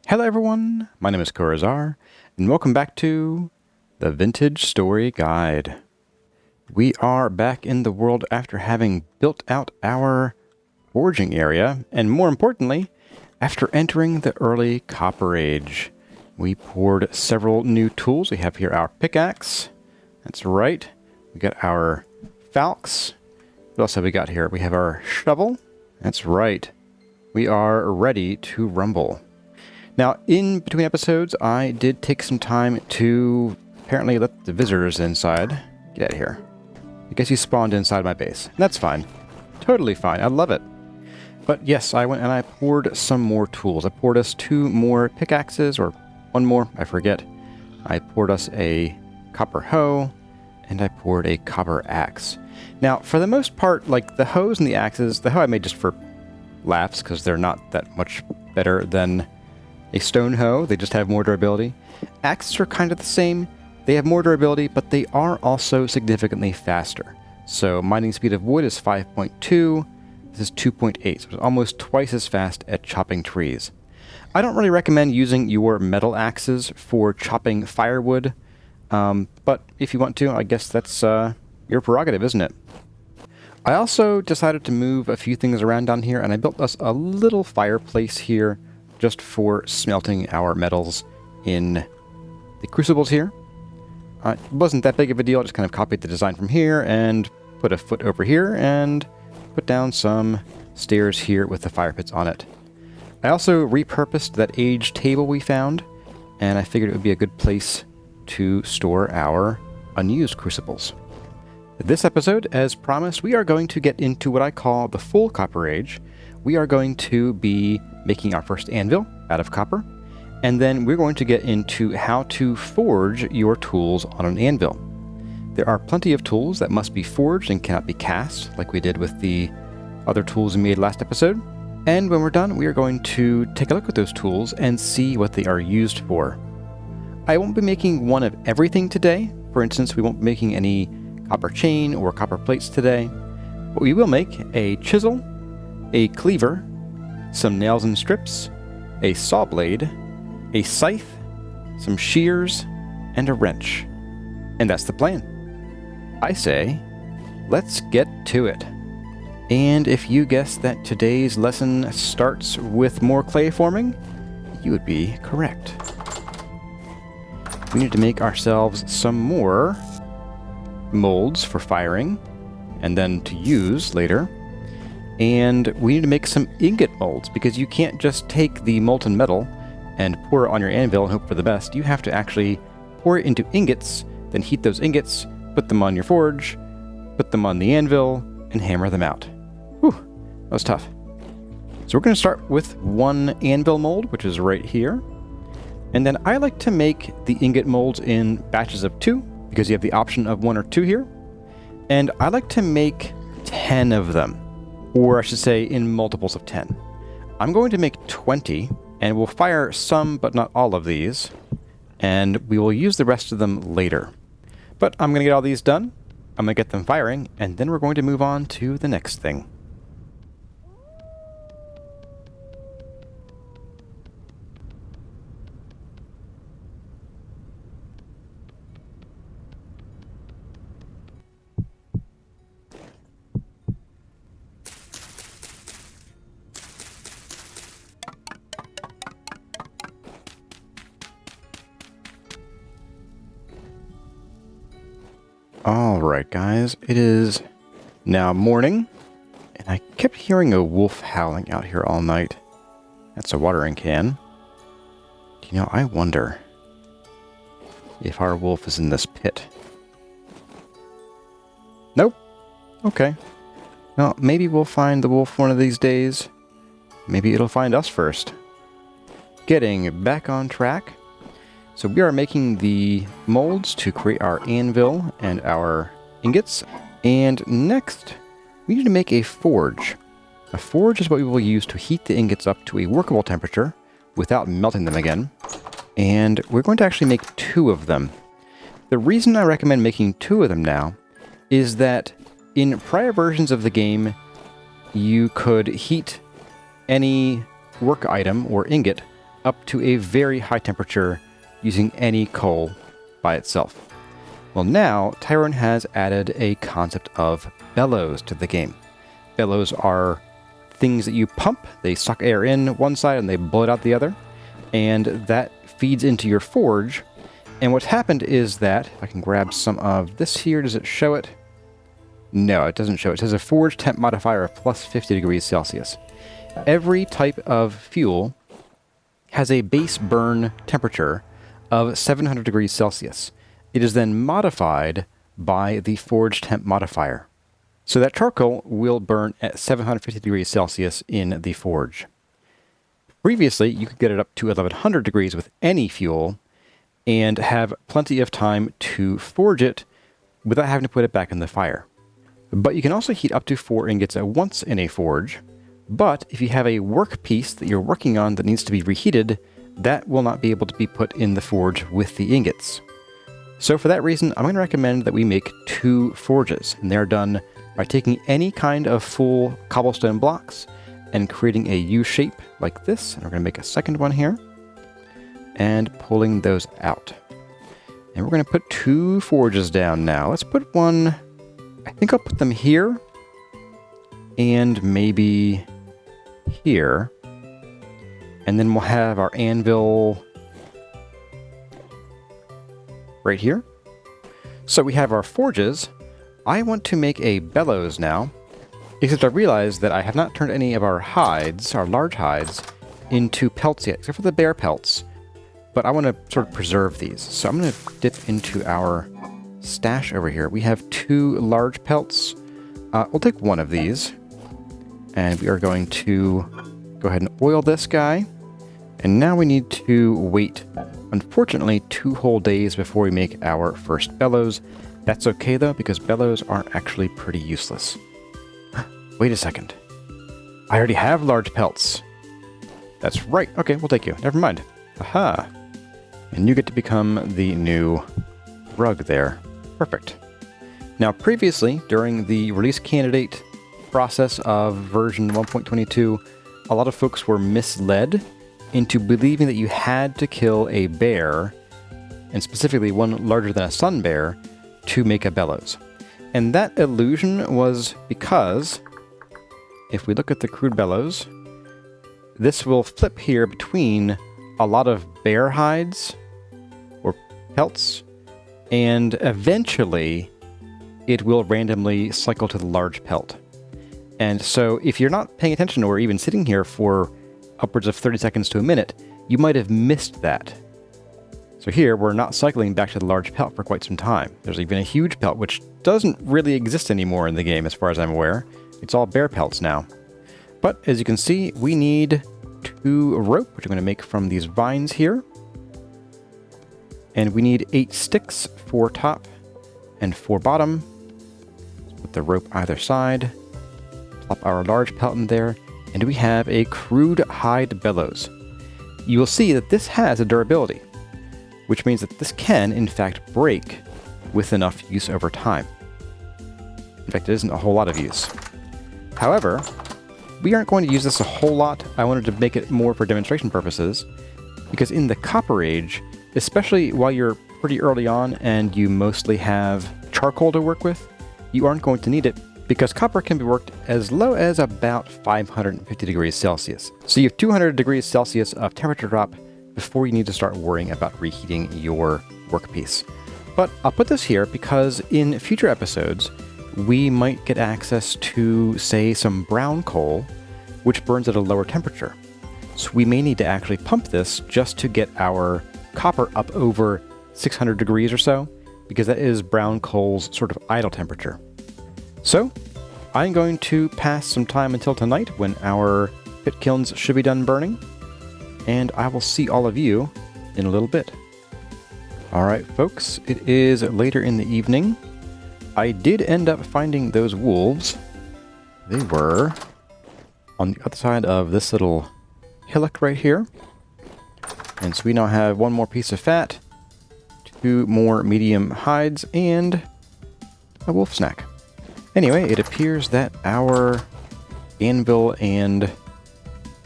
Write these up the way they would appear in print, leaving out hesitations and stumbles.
Hello everyone, my name is Corazar, and welcome back to the Vintage Story Guide. We are back in the world after having built out our foraging area, and more importantly, after entering the early Copper Age. We poured several new tools. We have here our pickaxe, that's right. We got our falx. What else have we got here? We have our shovel, that's right. We are ready to rumble. Now, in between episodes, I did take some time to apparently let the visitors inside. Get out of here. I guess you spawned inside my base. That's fine. Totally fine. I love it. But yes, I went and I poured some more tools. I poured us 2 more pickaxes, or 1 more, I forget. I poured us a copper hoe, and I poured a copper axe. Now, for the most part, like the hoes and the axes, the hoe I made just for laughs, because they're not that much better than a stone hoe. They just have more durability. Axes are kind of the same. They have more durability, but they are also significantly faster. So mining speed of wood is 5.2. This is 2.8, so it's almost twice as fast at chopping trees. I don't really recommend using your metal axes for chopping firewood, but if you want to, I guess that's your prerogative, isn't it? I also decided to move a few things around down here, and I built us a little fireplace here just for smelting our metals in the crucibles here. It wasn't that big of a deal. I just kind of copied the design from here and put a foot over here and put down some stairs here with the fire pits on it. I also repurposed that aged table we found, and I figured it would be a good place to store our unused crucibles. This episode, as promised, we are going to get into what I call the full Copper Age. We are going to be making our first anvil out of copper, and then we're going to get into how to forge your tools on an anvil. There are plenty of tools that must be forged and cannot be cast, like we did with the other tools we made last episode. And when we're done, we are going to take a look at those tools and see what they are used for. I won't be making one of everything today. For instance, we won't be making any copper chain or copper plates today, but we will make a chisel, a cleaver, some nails and strips, a saw blade, a scythe, some shears, and a wrench. And that's the plan. I say, let's get to it. And if you guessed that today's lesson starts with more clay forming, you would be correct. We need to make ourselves some more molds for firing, and then to use later. And we need to make some ingot molds, because you can't just take the molten metal and pour it on your anvil and hope for the best. You have to actually pour it into ingots, then heat those ingots, put them on your forge, put them on the anvil, and hammer them out. Whew, that was tough. So we're going to start with 1 anvil mold, which is right here. And then I like to make the ingot molds in batches of 2, because you have the option of 1 or 2 here. And I like to make 10 of them. Or I should say in multiples of 10. I'm going to make 20, and we'll fire some but not all of these, and we will use the rest of them later. But I'm going to get all these done, I'm going to get them firing, and then we're going to move on to the next thing. Alright guys, it is now morning, and I kept hearing a wolf howling out here all night. That's a watering can. You know, I wonder if our wolf is in this pit. Nope. Okay. Well, maybe we'll find the wolf one of these days. Maybe it'll find us first. Getting back on track. So we are making the molds to create our anvil and our ingots. And next, we need to make a forge. A forge is what we will use to heat the ingots up to a workable temperature without melting them again. And we're going to actually make 2 of them. The reason I recommend making 2 of them now is that in prior versions of the game, you could heat any work item or ingot up to a very high temperature using any coal by itself. Well, now Tyrone has added a concept of bellows to the game. Bellows are things that you pump. They suck air in one side and they blow it out the other, and that feeds into your forge. And what's happened is that, if I can grab some of this here, does it show it? No, it doesn't show it. It says a forge temp modifier of plus 50 degrees Celsius. Every type of fuel has a base burn temperature of 700 degrees Celsius. It is then modified by the forge temp modifier. So that charcoal will burn at 750 degrees Celsius in the forge. Previously, you could get it up to 1100 degrees with any fuel and have plenty of time to forge it without having to put it back in the fire. But you can also heat up to 4 ingots at once in a forge. But if you have a workpiece that you're working on that needs to be reheated, that will not be able to be put in the forge with the ingots. So for that reason, I'm going to recommend that we make 2 forges, and they're done by taking any kind of full cobblestone blocks and creating a U shape like this. And we're going to make a second one here and pulling those out. And we're going to put 2 forges down now. Let's put one, I think I'll put them here and maybe here. And then we'll have our anvil right here. So we have our forges. I want to make a bellows now, except I realize that I have not turned any of our hides, our large hides, into pelts yet, except for the bear pelts. But I want to sort of preserve these. So I'm going to dip into our stash over here. We have 2 large pelts. We'll take one of these, and we are going to go ahead and oil this guy. And now we need to wait, unfortunately, 2 whole days before we make our first bellows. That's okay, though, because bellows are actually pretty useless. Wait a second. I already have large pelts. That's right. Okay, we'll take you. Never mind. Aha. And you get to become the new rug there. Perfect. Now, previously, during the release candidate process of version 1.22, a lot of folks were misled into believing that you had to kill a bear, and specifically one larger than a sun bear, to make a bellows. And that illusion was because, if we look at the crude bellows, this will flip here between a lot of bear hides, or pelts, and eventually it will randomly cycle to the large pelt. And so if you're not paying attention or even sitting here for upwards of 30 seconds to a minute, you might have missed that. So here, we're not cycling back to the large pelt for quite some time. There's even a huge pelt, which doesn't really exist anymore in the game as far as I'm aware. It's all bear pelts now. But as you can see, we need 2 rope, which I'm going to make from these vines here. And we need 8 sticks, 4 top and 4 bottom. Let's put the rope either side. Plop our large pelt in there. And we have a crude hide bellows. You will see that this has a durability, which means that this can, in fact, break with enough use over time. In fact, it isn't a whole lot of use. However, we aren't going to use this a whole lot. I wanted to make it more for demonstration purposes, because in the Copper Age, especially while you're pretty early on and you mostly have charcoal to work with, you aren't going to need it, because copper can be worked as low as about 550 degrees Celsius. So you have 200 degrees Celsius of temperature drop before you need to start worrying about reheating your workpiece. But I'll put this here because in future episodes, we might get access to, say, some brown coal, which burns at a lower temperature. So we may need to actually pump this just to get our copper up over 600 degrees or so, because that is brown coal's sort of idle temperature. So, I'm going to pass some time until tonight when our pit kilns should be done burning, and I will see all of you in a little bit. Alright folks, it is later in the evening. I did end up finding those wolves. They were on the other side of this little hillock right here. And so we now have 1 more piece of fat, 2 more medium hides, and a wolf snack. Anyway, it appears that our anvil and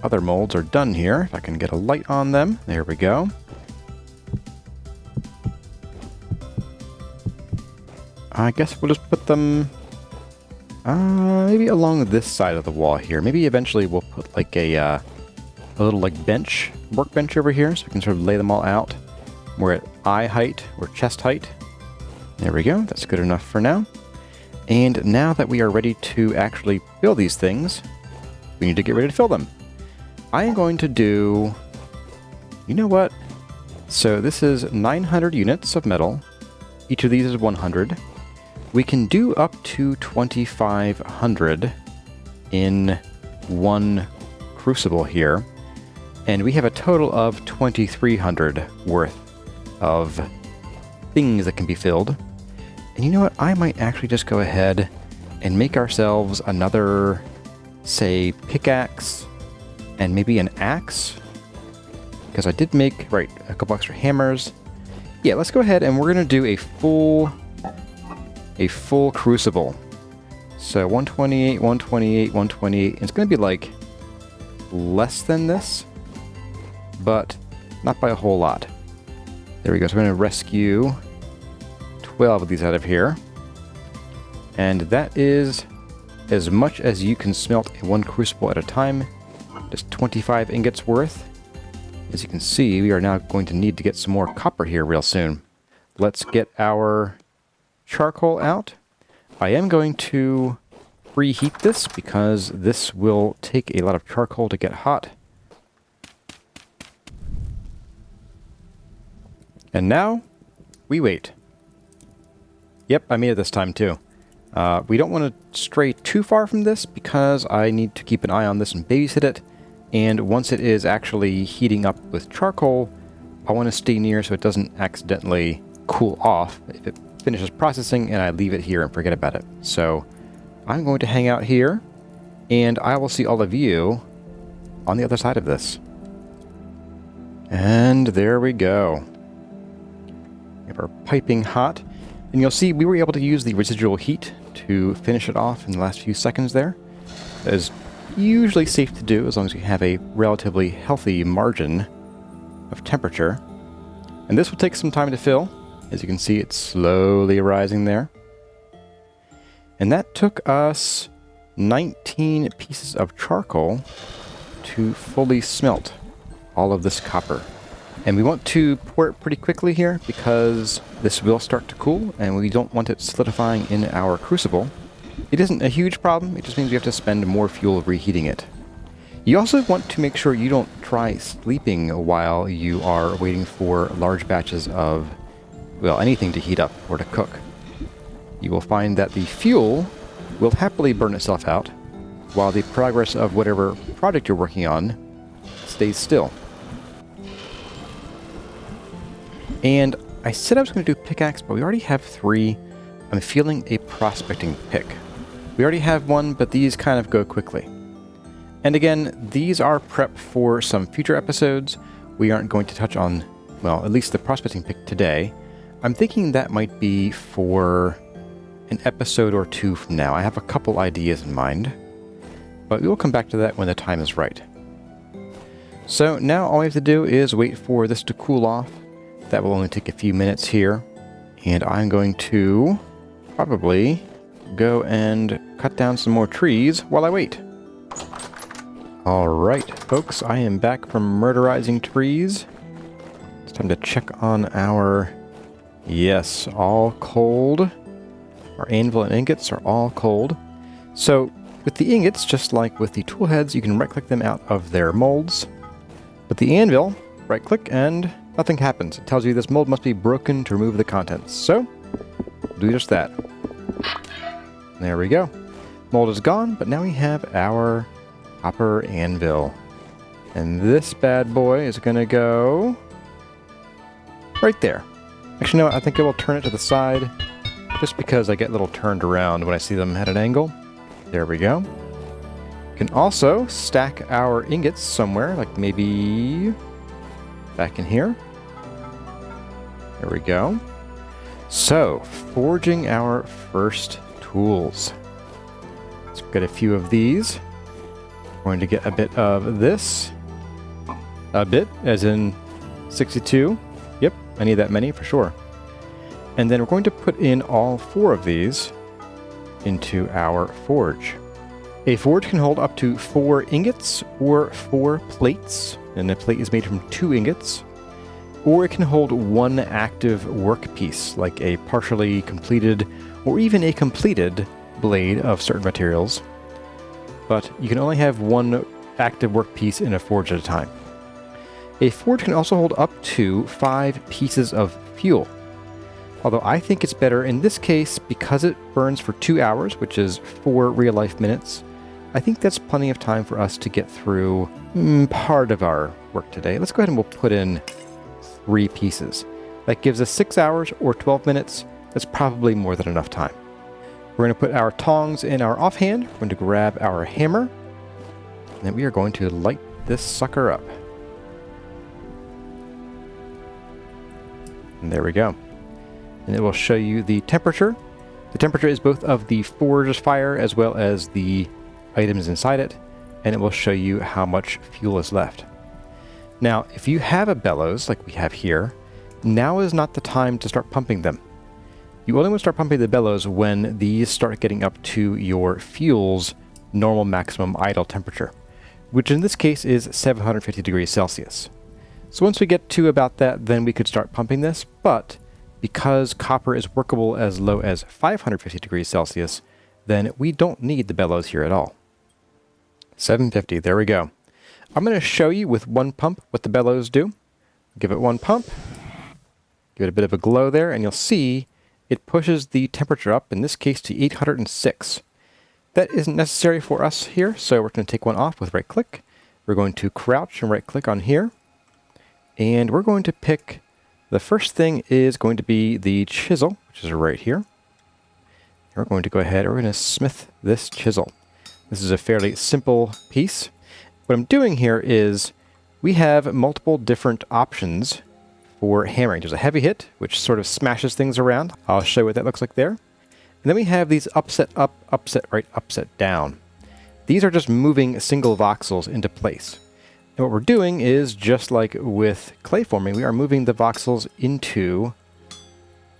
other molds are done here. If I can get a light on them. There we go. I guess we'll just put them maybe along this side of the wall here. Maybe eventually we'll put like a little like workbench over here, so we can sort of lay them all out. We're at eye height or chest height. There we go. That's good enough for now. And now that we are ready to actually fill these things, we need to get ready to fill them. I am going to do, you know what? So this is 900 units of metal. Each of these is 100. We can do up to 2,500 in one crucible here. And we have a total of 2,300 worth of things that can be filled. And you know what? I might actually just go ahead and make ourselves another, say, pickaxe and maybe an axe. Because I did make, right, a couple extra hammers. Yeah, let's go ahead and we're going to do a full crucible. So 128, 128, 128. It's going to be like less than this, but not by a whole lot. There we go. So we're going to rescue 12 of these out of here. And that is as much as you can smelt in one crucible at a time. Just 25 ingots worth. As you can see, we are now going to need to get some more copper here real soon. Let's get our charcoal out. I am going to preheat this because this will take a lot of charcoal to get hot. And now we wait. Yep, I made it this time too. We don't want to stray too far from this because I need to keep an eye on this and babysit it. And once it is actually heating up with charcoal, I want to stay near so it doesn't accidentally cool off if it finishes processing and I leave it here and forget about it. So I'm going to hang out here and I will see all of you on the other side of this. And there we go. We have our piping hot. And you'll see we were able to use the residual heat to finish it off in the last few seconds there. That is usually safe to do as long as you have a relatively healthy margin of temperature. And this will take some time to fill. As you can see, it's slowly rising there. And that took us 19 pieces of charcoal to fully smelt all of this copper. And we want to pour it pretty quickly here because this will start to cool and we don't want it solidifying in our crucible. It isn't a huge problem, it just means we have to spend more fuel reheating it. You also want to make sure you don't try sleeping while you are waiting for large batches of, well, anything to heat up or to cook. You will find that the fuel will happily burn itself out while the progress of whatever project you're working on stays still. And I said I was going to do pickaxe, but we already have 3. I'm feeling a prospecting pick. We already have 1, but these kind of go quickly. And again, these are prep for some future episodes. We aren't going to touch on, well, at least the prospecting pick today. I'm thinking that might be for an episode or 2 from now. I have a couple ideas in mind, but we will come back to that when the time is right. So now all we have to do is wait for this to cool off. That will only take a few minutes here. And I'm going to probably go and cut down some more trees while I wait. Alright, folks, I am back from murderizing trees. It's time to check on our... Yes, all cold. Our anvil and ingots are all cold. So, with the ingots, just like with the tool heads, you can right-click them out of their molds. With the anvil, right-click and nothing happens. It tells you this mold must be broken to remove the contents. So, do just that. There we go. Mold is gone, but now we have our copper anvil. And this bad boy is going to go right there. Actually, no, I think I will turn it to the side just because I get a little turned around when I see them at an angle. There we go. You can also stack our ingots somewhere, like maybe back in here. There we go. So, forging our first tools. Let's get a few of these. We're going to get a bit of this. A bit, as in 62. Yep, I need that many for sure. And then we're going to put in all 4 of these into our forge. A forge can hold up to 4 ingots or 4 plates, and a plate is made from 2 ingots. Or it can hold 1 active workpiece, like a partially completed or even a completed blade of certain materials. But you can only have 1 active workpiece in a forge at a time. A forge can also hold up to 5 pieces of fuel. Although I think it's better in this case because it burns for 2 hours, which is 4 real-life minutes. I think that's plenty of time for us to get through part of our work today. Let's go ahead and we'll put in 3 pieces. That gives us 6 hours or 12 minutes. That's probably more than enough time. We're going to put our tongs in our offhand. We're going to grab our hammer. And then we are going to light this sucker up. And there we go. And it will show you the temperature. The temperature is both of the forge fire as well as the items inside it, and it will show you how much fuel is left. Now, if you have a bellows like we have here, now is not the time to start pumping them. You only want to start pumping the bellows when these start getting up to your fuel's normal maximum idle temperature, which in this case is 750 degrees Celsius. So once we get to about that, then we could start pumping this, but because copper is workable as low as 550 degrees Celsius, then we don't need the bellows here at all. 750, there we go. I'm going to show you with 1 pump what the bellows do. Give it 1 pump, give it a bit of a glow there, and you'll see it pushes the temperature up, in this case to 806. That isn't necessary for us here, so we're going to take one off with right click. We're going to crouch and right click on here. And we're going to pick, the first thing is going to be the chisel, which is right here. We're going to go ahead, we're going to smith this chisel. This is a fairly simple piece. What I'm doing here is we have multiple different options for hammering. There's a heavy hit, which sort of smashes things around. I'll show you what that looks like there. And then we have these upset up, upset right, upset down. These are just moving single voxels into place. And what we're doing is, just like with clay forming, we are moving the voxels into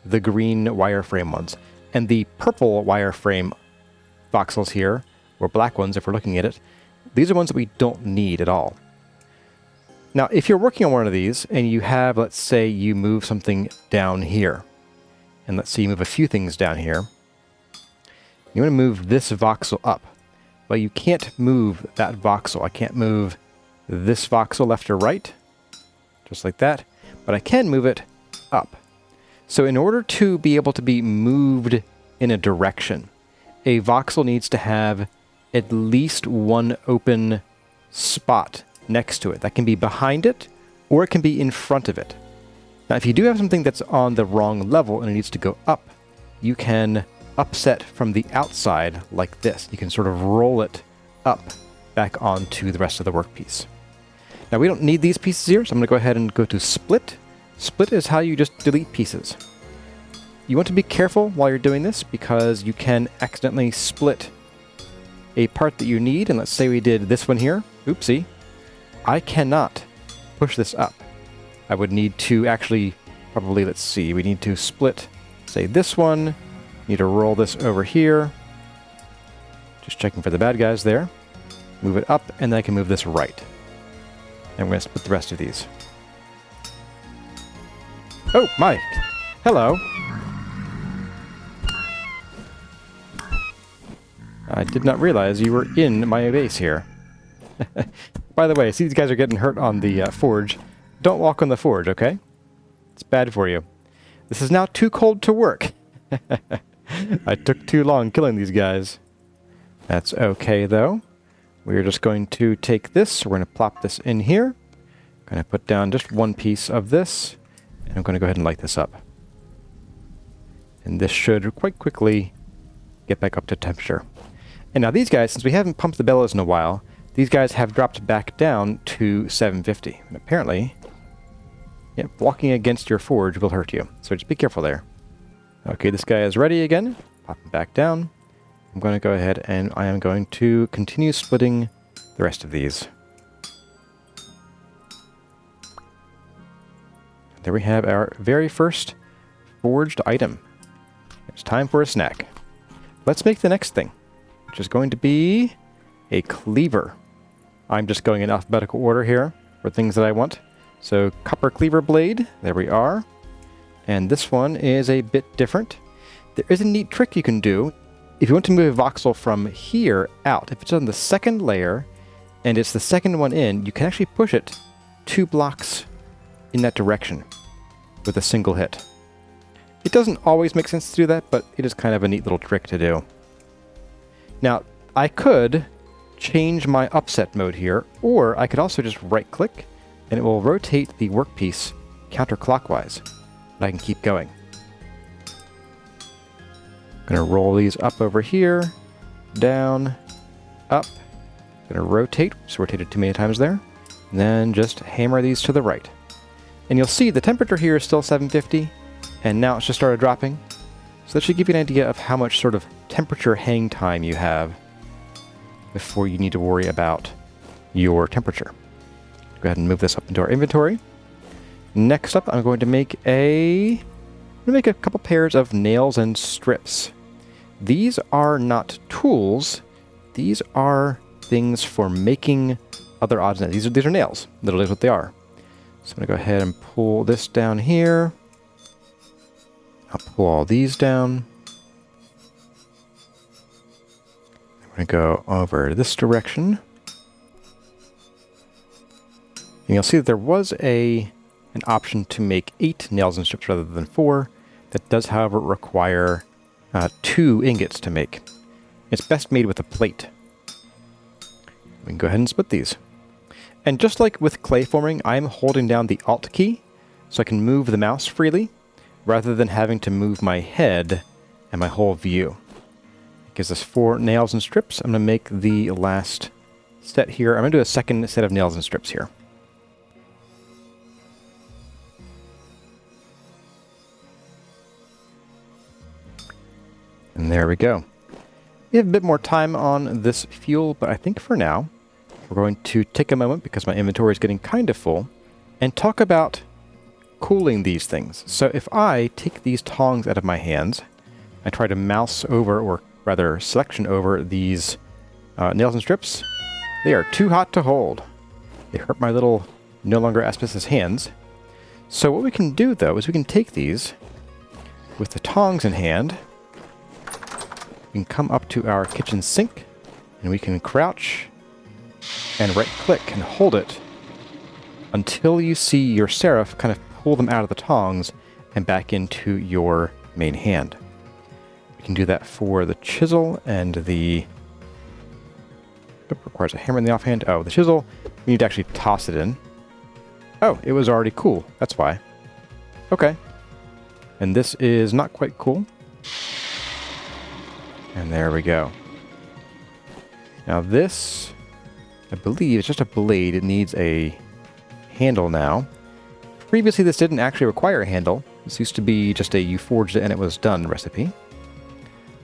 the green wireframe ones. And the purple wireframe voxels here, or black ones if we're looking at it, these are ones that we don't need at all. Now, if you're working on one of these and you have, let's say you move something down here, and let's say you move a few things down here, you want to move this voxel up. Well, you can't move that voxel. I can't move this voxel left or right, just like that, but I can move it up. So in order to be able to be moved in a direction, a voxel needs to have at least 1 open spot next to it. That can be behind it, or it can be in front of it. Now, if you do have something that's on the wrong level and it needs to go up, you can upset from the outside like this. You can sort of roll it up back onto the rest of the workpiece. Now, we don't need these pieces here, so I'm going to go ahead and go to split. Split is how you just delete pieces. You want to be careful while you're doing this because you can accidentally split a part that you need. And let's say we did this one here. Oopsie. I cannot push this up. I would need to actually, probably, let's see, we need to split, say, this one. Need to roll this over here. Just checking for the bad guys there. Move it up, and then I can move this right. And we're going to split the rest of these. Oh, my. Hello. I did not realize you were in my base here. By the way, I see these guys are getting hurt on the forge. Don't walk on the forge, okay? It's bad for you. This is now too cold to work. I took too long killing these guys. That's okay, though. We're just going to take this. We're going to plop this in here. I'm going to put down just 1 piece of this. And I'm going to go ahead and light this up. And this should quite quickly get back up to temperature. And now these guys, since we haven't pumped the bellows in a while, these guys have dropped back down to 750. And apparently, yeah, walking against your forge will hurt you. So just be careful there. Okay, this guy is ready again. Pop him back down. I'm going to go ahead and I am going to continue splitting the the rest of these. There we have our very first forged item. It's time for a snack. Let's make the next thing, which is going to be a cleaver. I'm just going in alphabetical order here for things that I want. So copper cleaver blade, there we are. And this one is a bit different. There is a neat trick you can do. If you want to move a voxel from here out, if it's on the second layer and it's the second one in, you can actually push it 2 blocks in that direction with a single hit. It doesn't always make sense to do that, but it is kind of a neat little trick to do. Now, I could change my upset mode here, or I could also just right-click, and it will rotate the workpiece counterclockwise, and I can keep going. I'm going to roll these up over here, down, up. I'm going to rotate, just rotated too many times there, and then just hammer these to the right. And you'll see the temperature here is still 750, and now it's just started dropping. So that should give you an idea of how much sort of temperature hang time you have before you need to worry about your temperature. Go ahead and move this up into our inventory. Next up, I'm going to make a couple pairs of nails and strips. These are not tools. These are things for making other odds and ends. These are nails. Literally is what they are. So I'm going to go ahead and pull this down here. I'll pull all these down. I'm going to go over this direction. And you'll see that there was an option to make 8 nails and strips rather than 4. That does, however, require 2 ingots to make. It's best made with a plate. We can go ahead and split these. And just like with clay forming, I'm holding down the Alt key so I can move the mouse freely rather than having to move my head and my whole view. It gives us 4 nails and strips. I'm going to make the last set here. I'm going to do a second set of nails and strips here. And there we go. We have a bit more time on this fuel, but I think for now, we're going to take a moment, because my inventory is getting kind of full, and talk about cooling these things. So if I take these tongs out of my hands, I try to mouse over, or rather selection over these nails and strips, they are too hot to hold. They hurt my little, no longer asbestos hands. So what we can do, though, is we can take these with the tongs in hand. We can come up to our kitchen sink, and we can crouch and right-click and hold it until you see your serif kind of pull them out of the tongs and back into your main hand. We can do that for the chisel and the... It requires a hammer in the offhand. Oh, the chisel, we need to actually toss it in. Oh, it was already cool. That's why. Okay. And this is not quite cool. And there we go. Now this, I believe, is just a blade. It needs a handle now. Previously, this didn't actually require a handle. This used to be just a you forged it and it was done recipe.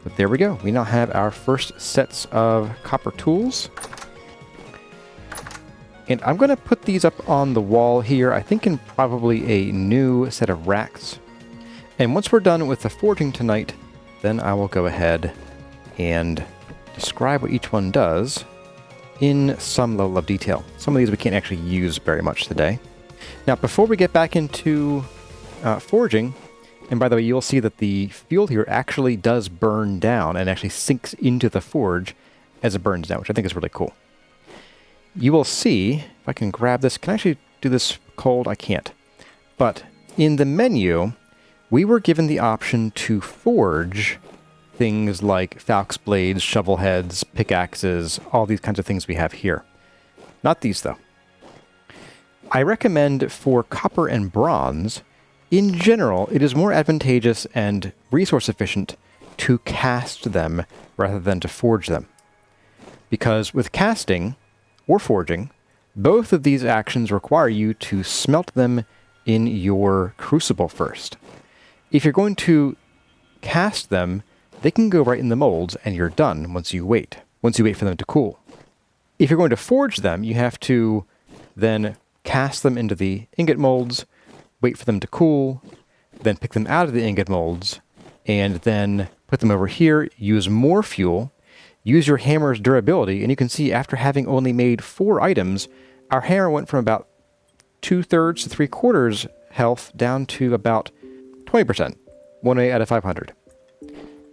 But there we go. We now have our first sets of copper tools. And I'm going to put these up on the wall here, I think in probably a new set of racks. And once we're done with the forging tonight, then I will go ahead and describe what each one does in some level of detail. Some of these we can't actually use very much today. Now, before we get back into forging, and by the way, you'll see that the fuel here actually does burn down and actually sinks into the forge as it burns down, which I think is really cool. You will see, if I can grab this, can I actually do this cold? I can't. But in the menu, we were given the option to forge things like falx blades, shovel heads, pickaxes, all these kinds of things we have here. Not these, though. I recommend for copper and bronze, in general, it is more advantageous and resource efficient to cast them rather than to forge them. Because with casting or forging, both of these actions require you to smelt them in your crucible first. If you're going to cast them, they can go right in the molds and you're done once you wait for them to cool. If you're going to forge them, you have to then cast them into the ingot molds, wait for them to cool, then pick them out of the ingot molds, and then put them over here, use more fuel, use your hammer's durability, and you can see after having only made 4 items, our hammer went from about 2/3 to 3/4 health down to about 20%, 1A out of 500.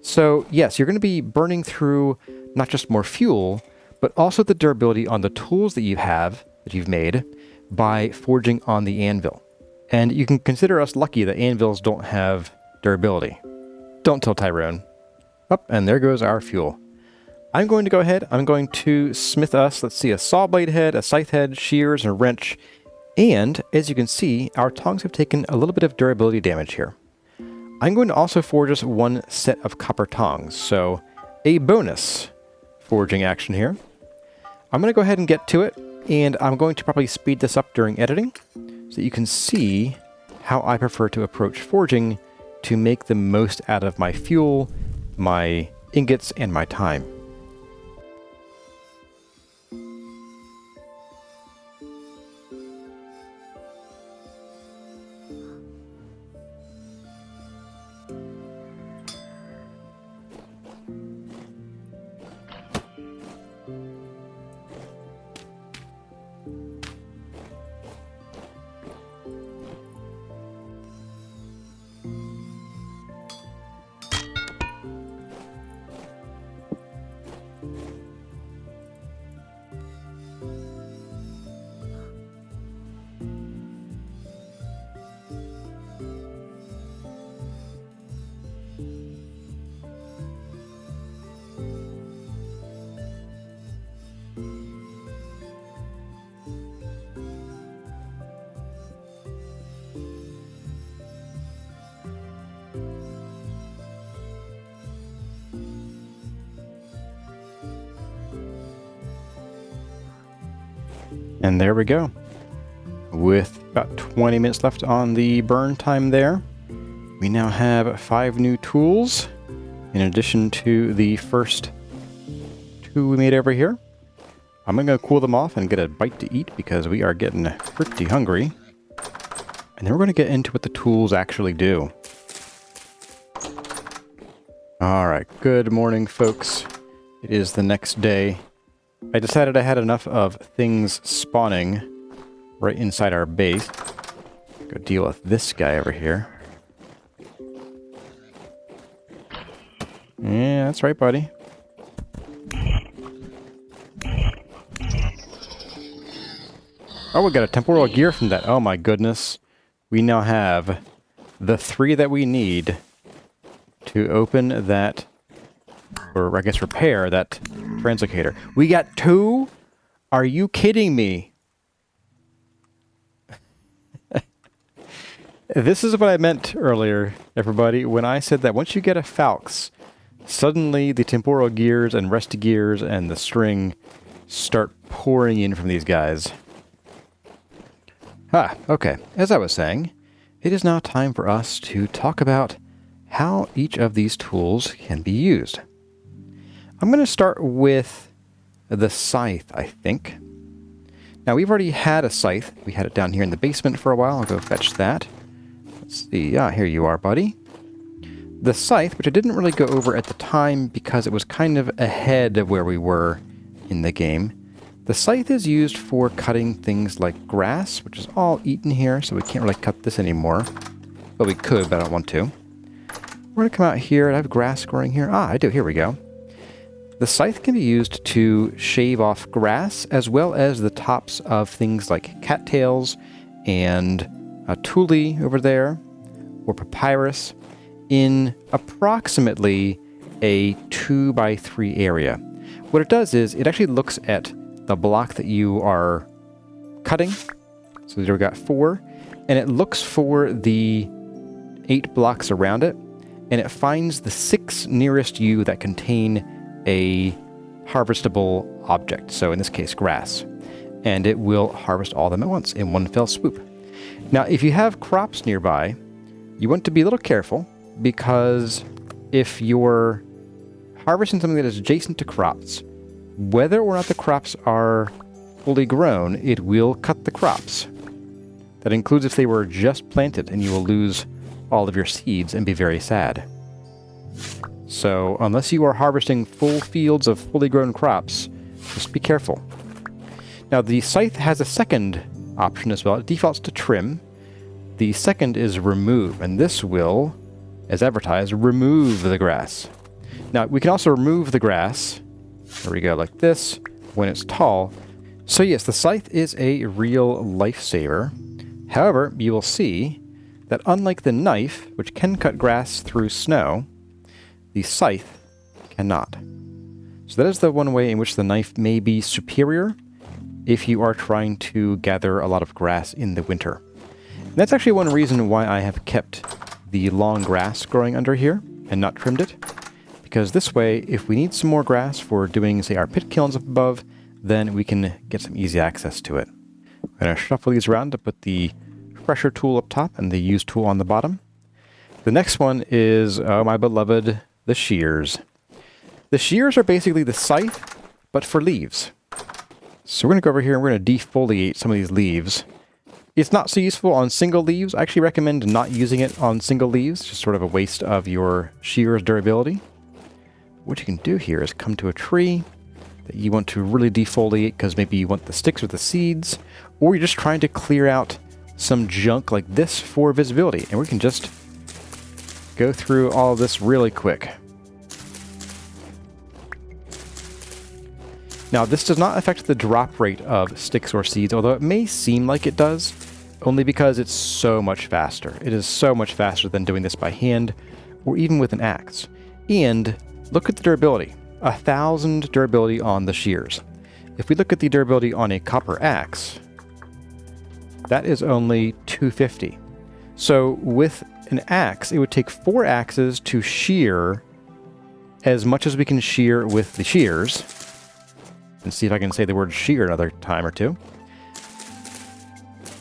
So yes, you're going to be burning through not just more fuel, but also the durability on the tools that you've made by forging on the anvil. And you can consider us lucky that anvils don't have durability. Don't tell Tyrone. Up, and there goes our fuel. I'm going to go ahead, I'm going to smith us, let's see, a saw blade head, a scythe head, shears, and a wrench. And as you can see, our tongs have taken a little bit of durability damage here. I'm going to also forge us 1 set of copper tongs, so a bonus forging action here. I'm going to go ahead and get to it, and I'm going to probably speed this up during editing so that you can see how I prefer to approach forging to make the most out of my fuel, my ingots, and my time. And there we go. With about 20 minutes left on the burn time there, we now have 5 new tools, in addition to the first 2 we made over here. I'm going to cool them off and get a bite to eat because we are getting pretty hungry. And then we're going to get into what the tools actually do. Alright, good morning, folks. It is the next day. I decided I had enough of things spawning right inside our base. Go deal with this guy over here. Yeah, that's right, buddy. Oh, we got a temporal gear from that. Oh my goodness. We now have the 3 that we need to open that, or I guess repair that translocator. We got 2? Are you kidding me? This is what I meant earlier, everybody, when I said that once you get a Falx, suddenly the temporal gears and rest gears and the string start pouring in from these guys. Okay. As I was saying, it is now time for us to talk about how each of these tools can be used. I'm going to start with the scythe, I think. Now, we've already had a scythe. We had it down here in the basement for a while. I'll go fetch that. Let's see. Here you are, buddy. The scythe, which I didn't really go over at the time because it was kind of ahead of where we were in the game. The scythe is used for cutting things like grass, which is all eaten here, so we can't really cut this anymore. Well, we could, but I don't want to. We're going to come out here. I have grass growing here. I do. Here we go. The scythe can be used to shave off grass, as well as the tops of things like cattails and a tule over there, or papyrus, in approximately a 2x3 area. What it does is, it actually looks at the block that you are cutting. So there we got 4, and it looks for the 8 blocks around it, and it finds the 6 nearest you that contain a harvestable object, so in this case grass, and it will harvest all of them at once in one fell swoop. Now if you have crops nearby, you want to be a little careful, because if you're harvesting something that is adjacent to crops, whether or not the crops are fully grown, it will cut the crops. That includes if they were just planted, and you will lose all of your seeds and be very sad. So unless you are harvesting full fields of fully grown crops, just be careful. Now the scythe has a second option as well. It defaults to trim. The second is remove, and this will, as advertised, remove the grass. Now we can also remove the grass, there we go, like this, when it's tall. So yes, the scythe is a real lifesaver. However, you will see that unlike the knife, which can cut grass through snow, the scythe cannot. So that is the one way in which the knife may be superior if you are trying to gather a lot of grass in the winter. And that's actually one reason why I have kept the long grass growing under here and not trimmed it. Because this way, if we need some more grass for doing, say, our pit kilns up above, then we can get some easy access to it. I'm going to shuffle these around to put the pressure tool up top and the use tool on the bottom. The next one is, oh my beloved, the shears. The shears are basically the scythe, but for leaves. So we're going to go over here and we're going to defoliate some of these leaves. It's not so useful on single leaves. I actually recommend not using it on single leaves, just sort of a waste of your shear's durability. What you can do here is come to a tree that you want to really defoliate because maybe you want the sticks or the seeds, or you're just trying to clear out some junk like this for visibility. And we can just go through all of this really quick. Now, this does not affect the drop rate of sticks or seeds, although it may seem like it does, only because it's so much faster. It is so much faster than doing this by hand, or even with an axe. And look at the durability. 1,000 durability on the shears. If we look at the durability on a copper axe, that is only 250. So with an axe, it would take 4 axes to shear as much as we can shear with the shears. And see if I can say the word shear another time or two.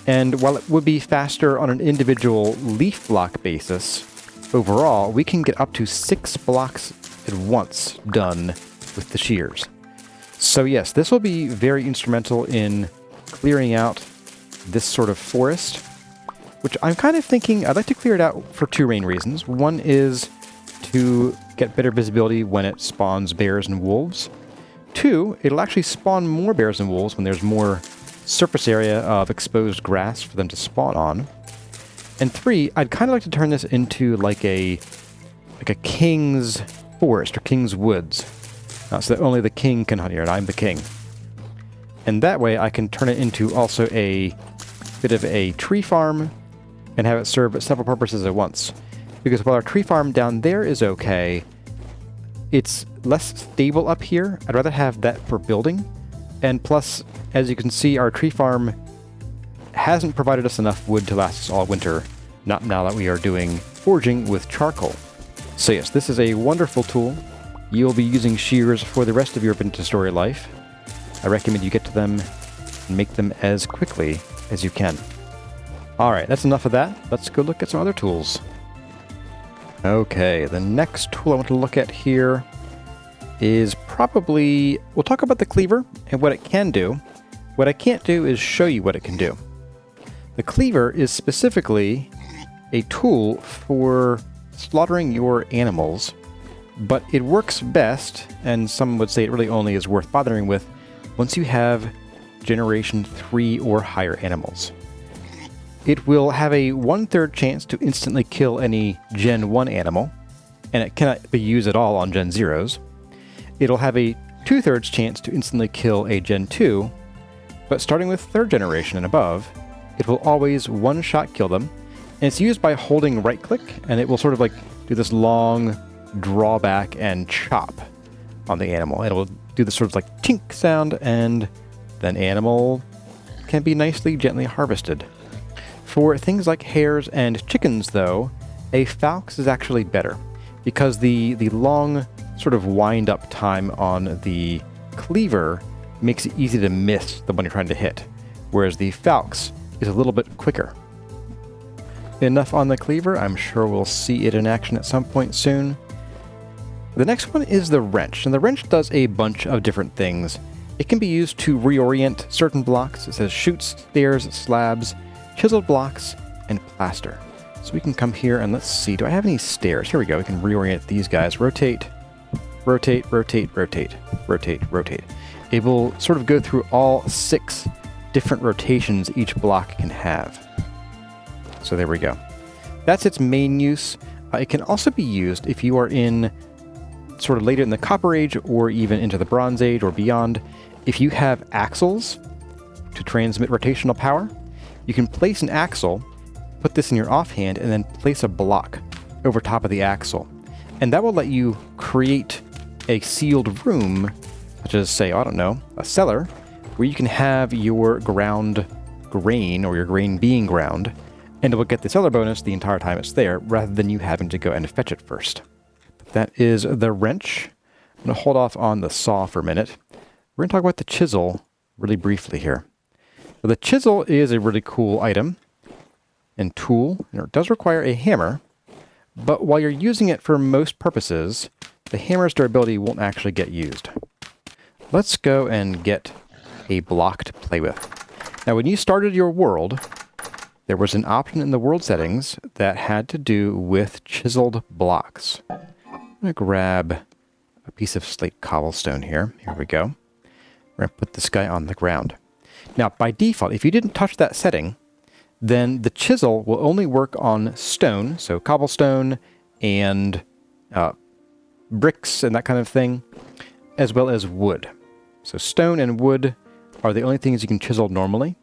And while it would be faster on an individual leaf block basis, overall, we can get up to 6 blocks at once done with the shears. So yes, this will be very instrumental in clearing out this sort of forest, which I'm kind of thinking I'd like to clear it out for 2 main reasons. One is to get better visibility when it spawns bears and wolves. 2, it'll actually spawn more bears and wolves when there's more surface area of exposed grass for them to spawn on. And 3, I'd kind of like to turn this into like a king's forest or king's woods. So that only the king can hunt here, and I'm the king. And that way I can turn it into also a bit of a tree farm and have it serve several purposes at once. Because while our tree farm down there is okay, it's less stable up here. I'd rather have that for building. And plus, as you can see, our tree farm hasn't provided us enough wood to last us all winter, not now that we are doing foraging with charcoal. So yes, this is a wonderful tool. You'll be using shears for the rest of your vintage story life. I recommend you get to them and make them as quickly as you can. Alright, that's enough of that. Let's go look at some other tools. Okay, the next tool I want to look at here is probably... We'll talk about the cleaver and what it can do. What I can't do is show you what it can do. The cleaver is specifically a tool for slaughtering your animals, but it works best, and some would say it really only is worth bothering with, once you have Generation 3 or higher animals. It will have a 1/3 chance to instantly kill any Gen 1 animal, and it cannot be used at all on Gen 0s. It'll have a 2/3 chance to instantly kill a Gen 2, but starting with 3rd generation and above, it will always one-shot kill them, and it's used by holding right-click, and it will sort of like do this long drawback and chop on the animal. It'll do this sort of like tink sound, and then animal can be nicely, gently harvested. For things like hares and chickens, though, a falx is actually better, because the long sort of wind-up time on the cleaver makes it easy to miss the one you're trying to hit, whereas the falx is a little bit quicker. Enough on the cleaver. I'm sure we'll see it in action at some point soon. The next one is the wrench, and the wrench does a bunch of different things. It can be used to reorient certain blocks. It says chutes, stairs, slabs, chiseled blocks, and plaster. So we can come here and let's see, do I have any stairs? Here we go, we can reorient these guys. Rotate, rotate, rotate, rotate, rotate, rotate. It will sort of go through all 6 different rotations each block can have. So there we go. That's its main use. It can also be used if you are in sort of later in the Copper Age or even into the Bronze Age or beyond. If you have axles to transmit rotational power, you can place an axle, put this in your offhand, and then place a block over top of the axle. And that will let you create a sealed room, such as, say, I don't know, a cellar, where you can have your ground grain, or your grain being ground, and it will get the cellar bonus the entire time it's there, rather than you having to go and fetch it first. That is the wrench. I'm going to hold off on the saw for a minute. We're going to talk about the chisel really briefly here. So the chisel is a really cool item and tool, and it does require a hammer, but while you're using it for most purposes, the hammer's durability won't actually get used. Let's go and get a block to play with. Now, when you started your world, there was an option in the world settings that had to do with chiseled blocks. I'm going to grab a piece of slate cobblestone here. Here we go. We're going to put this guy on the ground. Now, by default, if you didn't touch that setting, then the chisel will only work on stone, so cobblestone and bricks and that kind of thing, as well as wood. So stone and wood are the only things you can chisel normally.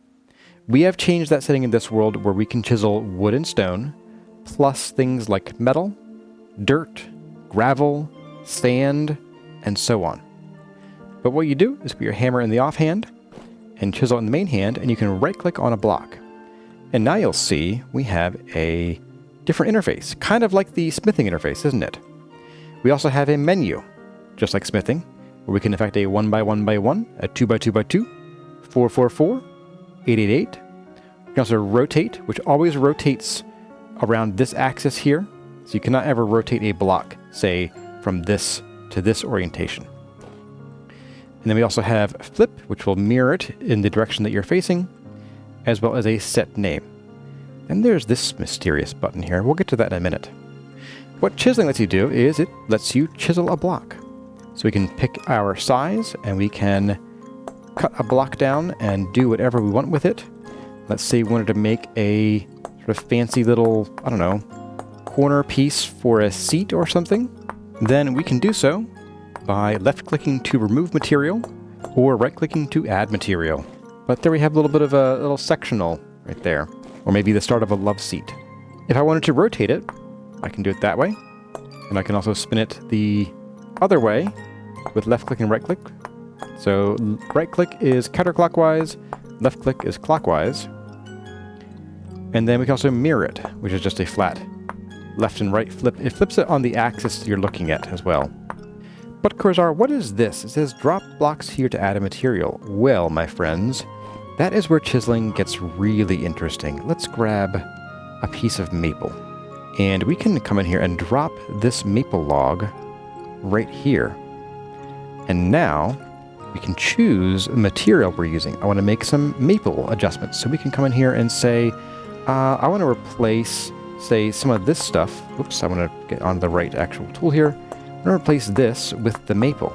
We have changed that setting in this world where we can chisel wood and stone, plus things like metal, dirt, gravel, sand, and so on. But what you do is put your hammer in the offhand and chisel in the main hand, and you can right-click on a block. And now you'll see we have a different interface, kind of like the smithing interface, isn't it? We also have a menu, just like smithing, where we can affect a 1x1x1, a 2x2x2, 4x4, 8x8. We can also rotate, which always rotates around this axis here. So you cannot ever rotate a block, say, from this to this orientation. And then we also have flip, which will mirror it in the direction that you're facing, as well as a set name. And there's this mysterious button here. We'll get to that in a minute. What chiseling lets you do is it lets you chisel a block. So we can pick our size, and we can cut a block down and do whatever we want with it. Let's say we wanted to make a sort of fancy little, I don't know, corner piece for a seat or something. Then we can do so by left-clicking to remove material or right-clicking to add material. But there we have a little bit of a little sectional right there, or maybe the start of a love seat. If I wanted to rotate it, I can do it that way, and I can also spin it the other way with left-click and right-click. So right-click is counterclockwise, left-click is clockwise, and then we can also mirror it, which is just a flat left and right flip. It flips it on the axis you're looking at as well. But Corazar, what is this? It says drop blocks here to add a material. Well, my friends, that is where chiseling gets really interesting. Let's grab a piece of maple. And we can come in here and drop this maple log right here. And now we can choose the material we're using. I want to make some maple adjustments. So we can come in here and say, I want to replace, say, some of this stuff. Whoops, I want to get on the right actual tool here. I'm going to replace this with the maple.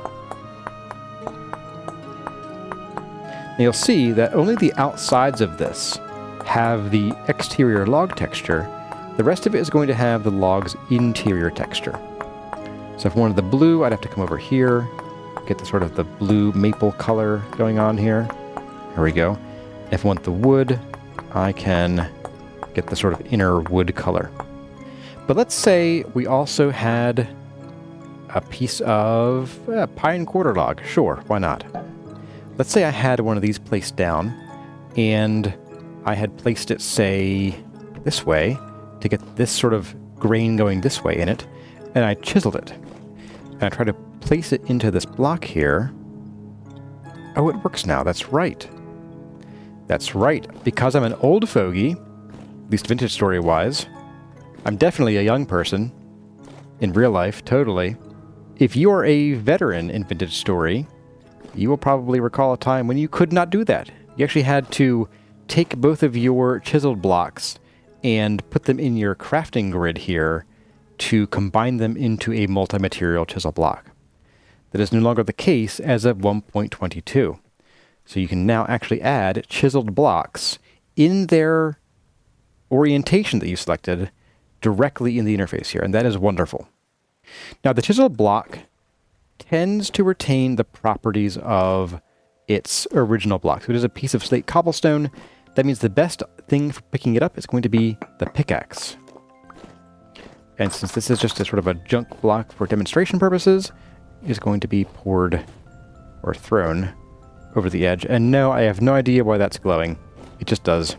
Now you'll see that only the outsides of this have the exterior log texture. The rest of it is going to have the log's interior texture. So if I wanted the blue, I'd have to come over here, get the sort of the blue maple color going on here. Here we go. If I want the wood, I can get the sort of inner wood color. But let's say we also had a piece of pine quarter log. Sure, why not? Let's say I had one of these placed down, and I had placed it, say, this way, to get this sort of grain going this way in it, and I chiseled it. And I try to place it into this block here. Oh, it works now. That's right. That's right. Because I'm an old fogey, at least vintage story-wise, I'm definitely a young person, in real life, totally. If you are a veteran in Vintage Story, you will probably recall a time when you could not do that. You actually had to take both of your chiseled blocks and put them in your crafting grid here to combine them into a multi-material chisel block. That is no longer the case as of 1.22. So you can now actually add chiseled blocks in their orientation that you selected directly in the interface here, and that is wonderful. Now, the chiseled block tends to retain the properties of its original block. So it is a piece of slate cobblestone. That means the best thing for picking it up is going to be the pickaxe. And since this is just a sort of a junk block for demonstration purposes, it is going to be poured or thrown over the edge. And no, I have no idea why that's glowing. It just does.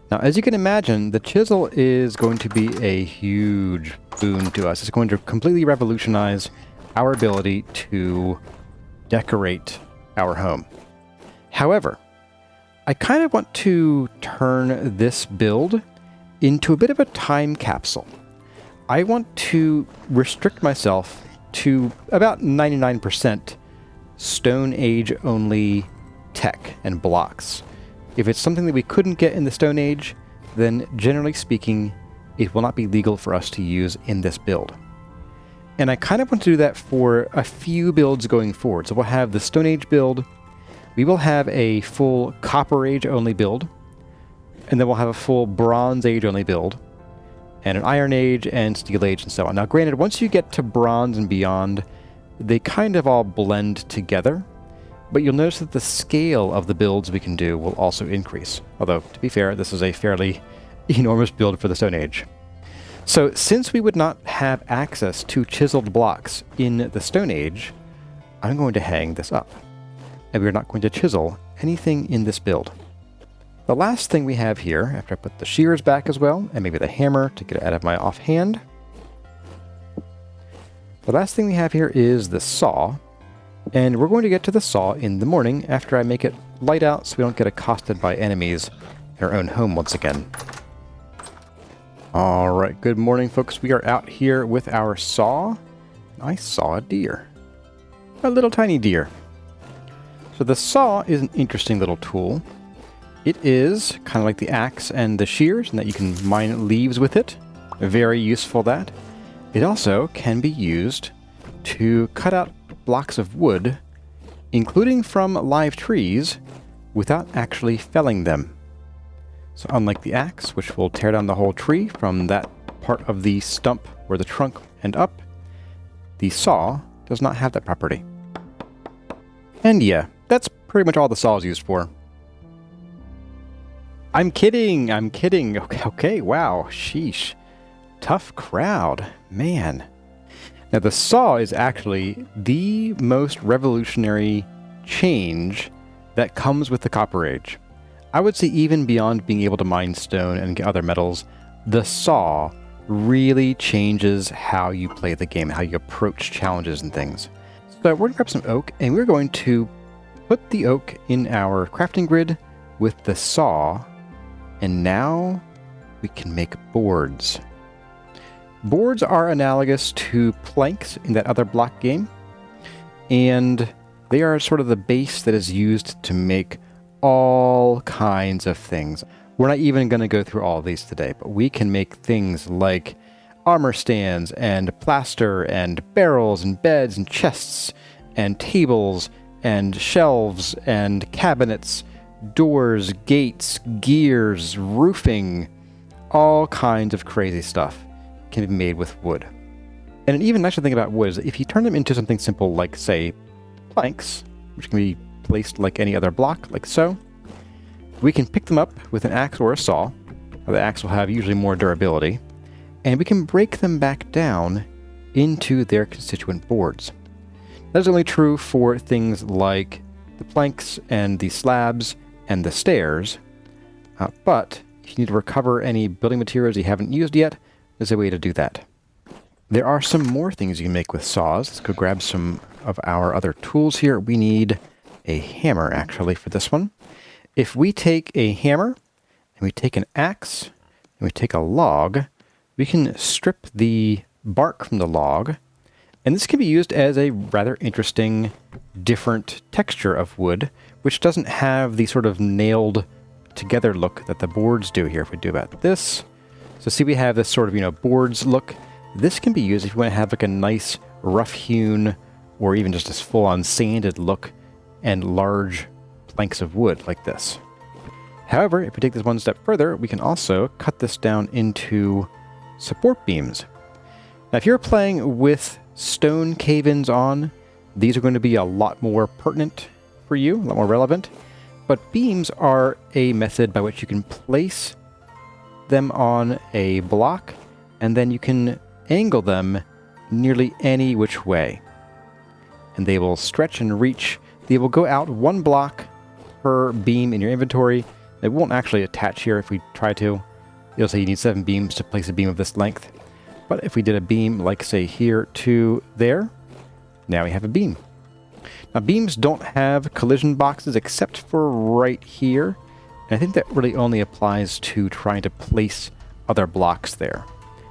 Now, as you can imagine, the chisel is going to be a huge boon to us. It's going to completely revolutionize our ability to decorate our home. However, I kind of want to turn this build into a bit of a time capsule. I want to restrict myself to about 99% Stone Age only tech and blocks. If it's something that we couldn't get in the Stone Age, then generally speaking, it will not be legal for us to use in this build. And I kind of want to do that for a few builds going forward. So we'll have the Stone Age build, we will have a full Copper Age only build, and then we'll have a full Bronze Age only build, and an Iron Age and Steel Age and so on. Now granted, once you get to Bronze and beyond, they kind of all blend together. But you'll notice that the scale of the builds we can do will also increase. Although, to be fair, this is a fairly enormous build for the Stone Age. So, since we would not have access to chiseled blocks in the Stone Age, I'm going to hang this up. And we're not going to chisel anything in this build. The last thing we have here, after I put the shears back as well, and maybe the hammer to get it out of my offhand, the last thing we have here is the saw. And we're going to get to the saw in the morning after I make it light out so we don't get accosted by enemies in our own home once again. Alright, good morning folks. We are out here with our saw. I saw a deer. A little tiny deer. So the saw is an interesting little tool. It is kind of like the axe and the shears in that you can mine leaves with it. Very useful that. It also can be used to cut out blocks of wood, including from live trees, without actually felling them. So unlike the axe, which will tear down the whole tree from that part of the stump where the trunk and up, the saw does not have that property. And yeah, that's pretty much all the saw is used for. I'm kidding! Okay, wow, sheesh. Tough crowd, man. Now, the saw is actually the most revolutionary change that comes with the Copper Age. I would say even beyond being able to mine stone and get other metals, the saw really changes how you play the game, how you approach challenges and things. So we're going to grab some oak, and we're going to put the oak in our crafting grid with the saw, and now we can make boards. Boards are analogous to planks in that other block game, and they are sort of the base that is used to make all kinds of things. We're not even going to go through all of these today, but we can make things like armor stands and plaster and barrels and beds and chests and tables and shelves and cabinets, doors, gates, gears, roofing, all kinds of crazy stuff can be made with wood. And an even nicer thing about wood is that if you turn them into something simple like, say, planks, which can be placed like any other block, like so, we can pick them up with an axe or a saw. The axe will have usually more durability, and we can break them back down into their constituent boards. That is only true for things like the planks and the slabs and the stairs, but if you need to recover any building materials you haven't used yet, there's a way to do that. There are some more things you can make with saws. Let's go grab some of our other tools here. We need a hammer, actually, for this one. If we take a hammer, and we take an axe, and we take a log, we can strip the bark from the log, And this can be used as a rather interesting, different texture of wood, which doesn't have the sort of nailed together look that the boards do here. If we do about this, so see we have this sort of, boards look. This can be used if you want to have like a nice rough hewn or even just this full on sanded look and large planks of wood like this. However, if we take this one step further, we can also cut this down into support beams. Now, if you're playing with stone cave-ins on, these are going to be a lot more pertinent for you, a lot more relevant. But beams are a method by which you can place them on a block, and then you can angle them nearly any which way. And they will stretch and reach. They will go out one block per beam in your inventory. It won't actually attach here if we try to. It'll say you need 7 beams to place a beam of this length. But if we did a beam, like say here to there, now we have a beam. Now beams don't have collision boxes except for right here. And I think that really only applies to trying to place other blocks there.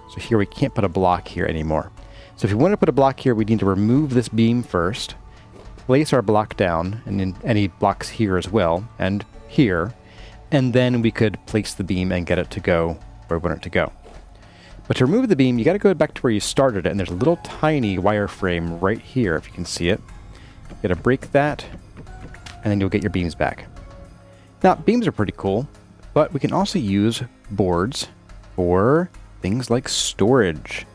So here we can't put a block here anymore. So if we want to put a block here, we need to remove this beam first, place our block down, and then any blocks here as well, and here, and then we could place the beam and get it to go where we want it to go. But to remove the beam, you got to go back to where you started it, and there's a little tiny wireframe right here, if you can see it. You got to break that, and then you'll get your beams back. Now, beams are pretty cool, but we can also use boards for things like storage.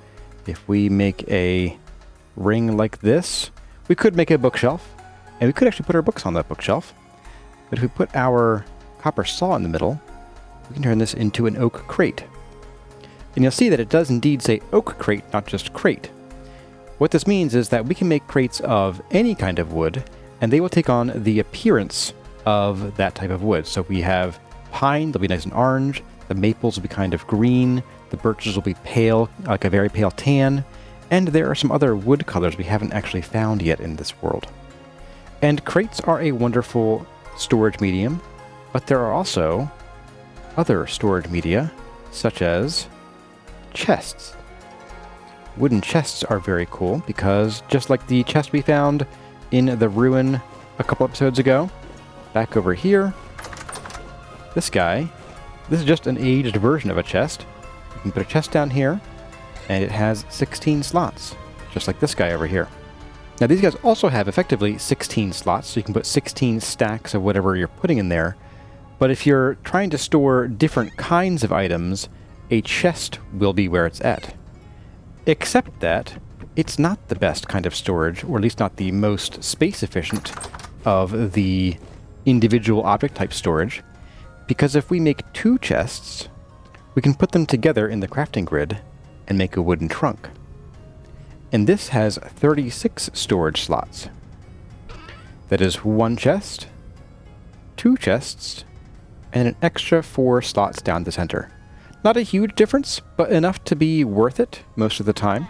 If we make a ring like this, we could make a bookshelf, and we could actually put our books on that bookshelf. But if we put our copper saw in the middle, we can turn this into an oak crate. And you'll see that it does indeed say oak crate, not just crate. What this means is that we can make crates of any kind of wood, and they will take on the appearance of that type of wood. So if we have pine, they'll be nice and orange. The maples will be kind of green. The birches will be pale, like a very pale tan. And there are some other wood colors we haven't actually found yet in this world. And crates are a wonderful storage medium, but there are also other storage media, such as chests. Wooden chests are very cool because just like the chest we found in the ruin a couple episodes ago, back over here, this is just an aged version of a chest. You can put a chest down here, and it has 16 slots, just like this guy over here. Now these guys also have effectively 16 slots, so you can put 16 stacks of whatever you're putting in there. But if you're trying to store different kinds of items, a chest will be where it's at. Except that it's not the best kind of storage, or at least not the most space efficient of the individual object type storage, because if we make 2 chests, we can put them together in the crafting grid and make a wooden trunk. And this has 36 storage slots. That is 1 chest, 2 chests, and an extra 4 slots down the center. Not a huge difference, but enough to be worth it most of the time.